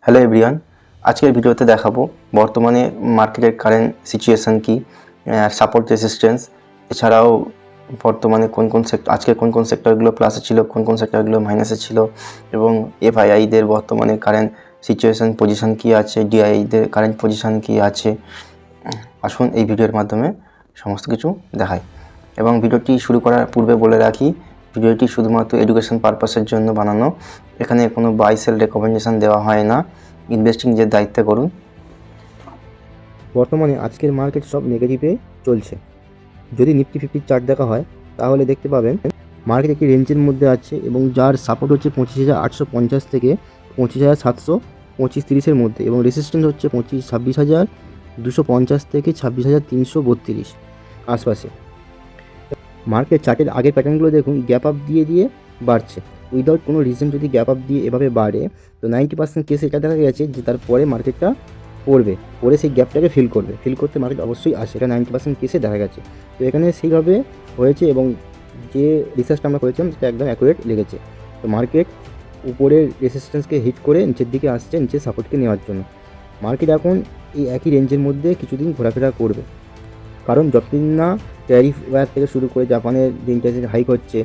Hello everyone, আজকের ভিডিওতে দেখাবো বর্তমানে মার্কেটের কারেন্ট সিচুয়েশান কি, সাপোর্ট রেজিস্ট্যান্স, এছাড়াও বর্তমানে আজকে কোন কোন সেক্টরগুলো প্লাসে ছিল, কোন কোন সেক্টরগুলো মাইনাসে ছিল, এবং এফআইআইদের বর্তমানে কারেন্ট সিচুয়েশান পজিশান কি আছে, ডিআইদের কারেন্ট পজিশান কি আছে। আসুন এই ভিডিওর মাধ্যমে সমস্ত কিছু দেখাই। এবং ভিডিওটি শুরু করার পূর্বে বলে রাখি, ভিডিওটি শুধুমাত্র এডুকেশন পারপাসের জন্য বানানো। এখানে কোনো বাই সেল রেকমেন্ডেশন দেওয়া হয় না। ইনভেস্টিং যে দায়িত্বে করুন। বর্তমানে আজকের মার্কেট সব নেগেটিভে চলছে। যদি নিফটি 50 চার্ট দেখা হয় তাহলে দেখতে পাবেন মার্কেট একটি রেঞ্জের মধ্যে আছে এবং যার সাপোর্ট হচ্ছে 25,850 থেকে 25,700, 25,30-এর মধ্যে, এবং রেসিস্ট্যান্স হচ্ছে 26,250 থেকে 26,332 আশপাশে। মার্কেট চার্টের আগের প্যাটার্নগুলো দেখুন, গ্যাপ আপ দিয়ে দিয়ে বাড়ছে। উইদাউট কোনো রিজন যদি গ্যাপ আপ দিয়ে এভাবে বাড়ে তো 90% কেসে এটা দেখা গেছে যে তারপরে মার্কেটটা পড়ে সেই গ্যাপটাকে ফিল করতে মার্কেট অবশ্যই আসে। এটা 90% কেসে দেখা গেছে। তো এখানে সেইভাবে হয়েছে এবং যে রিসার্চটা আমরা করেছিলাম সেটা একদম অ্যাকুরেট লেগেছে। তো মার্কেট উপরের রেসিস্ট্যান্সকে হিট করে নিচের দিকে আসছে, নিচের সাপোর্টকে নেওয়ার জন্য। মার্কেট এখন এই একই রেঞ্জের মধ্যে কিছুদিন ঘোরাফেরা করবে, কারণ যতদিন না ট্যারিফ ওয়্যার থেকে শুরু করে জাপানের যে ইন্টারেস্ট হাইক হচ্ছে,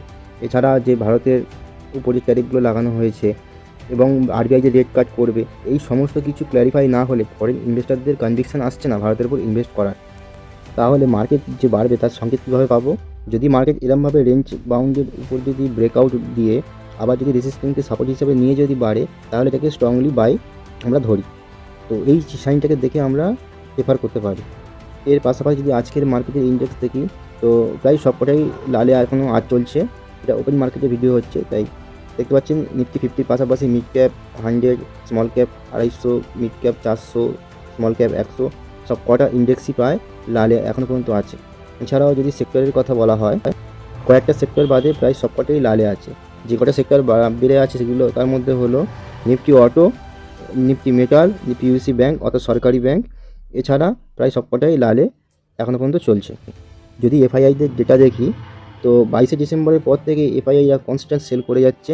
এছাড়া যে ভারতের উপরে ট্যারিফগুলো লাগানো হয়েছে এবং আরবিআই যে রেট কাট করবে, এই সমস্ত কিছু ক্ল্যারিফাই না হলে ফরেন ইনভেস্টারদের কনভিকশন আসছে না ভারতের উপর ইনভেস্ট করার। তাহলে মার্কেট যে বাড়বে তার সংকেত কীভাবে পাবো? যদি মার্কেট এরমভাবে রেঞ্জ বাউন্ডের উপর যদি ব্রেকআউট দিয়ে আবার যদি রেজিস্ট্যান্সকে সাপোর্ট হিসেবে নিয়ে যদি বাড়ে, তাহলে এটাকে স্ট্রংলি বাই আমরা ধরি। তো এই সাইনটাকে দেখে আমরা প্রেফার করতে পারি। এর পাশাপাশি যদি আজকের মার্কেটের ইন্ডেক্স দেখি তো প্রায় সবকটাই লালে এখনও আজ চলছে। এটা ওপেন মার্কেটের ভিডিও হচ্ছে, তাই দেখতে পাচ্ছেন নিফটি 50 পাশাপাশি mid cap 100, small cap 250, mid cap 400, small cap 100, সব কটা ইন্ডেক্সই প্রায় লালে এখনও পর্যন্ত আছে। এছাড়াও যদি সেক্টরের কথা বলা হয়, কয়েকটা সেক্টর বাদে প্রায় সবকটাই লালে আছে। যে কটা সেক্টর বেড়ে আছে সেগুলো তার মধ্যে হলো Nifty auto, Nifty metal, Nifty ইউসি ব্যাঙ্ক অর্থাৎ সরকারি ব্যাঙ্ক, এছাড়া প্রায় সবকটাই লালে এখনও পর্যন্ত চলছে। যদি এফআইআইদের ডেটা দেখি তো 22শে ডিসেম্বরের পর থেকে এফআইআইরা কনস্ট্যান্ট সেল করে যাচ্ছে।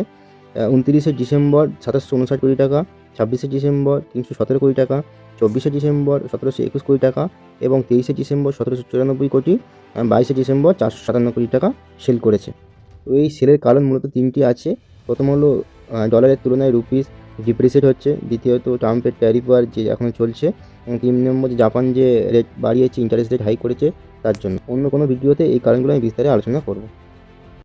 29শে ডিসেম্বর 2759 কোটি টাকা, 26শে ডিসেম্বর 317 কোটি টাকা, 24শে ডিসেম্বর 1721 কোটি টাকা এবং 23শে ডিসেম্বর 1794 কোটি, 22শে ডিসেম্বর 457 কোটি টাকা সেল করেছে। তো এই সেলের কারণ মূলত তিনটি আছে। প্রথম হলো ডলারের তুলনায় রুপিস ডিপ্রিসিয়েট হচ্ছে, দ্বিতীয়ত ট্রাম্পের ট্যারিফ ওয়ার যে এখনও চলছে, এবং 3 নম্বর যে জাপান যে রেট বাড়িয়েছে, ইন্টারেস্ট রেট হাই করেছে তার জন্য। অন্য কোনো ভিডিওতে এই কারণগুলো আমি বিস্তারে আলোচনা করব।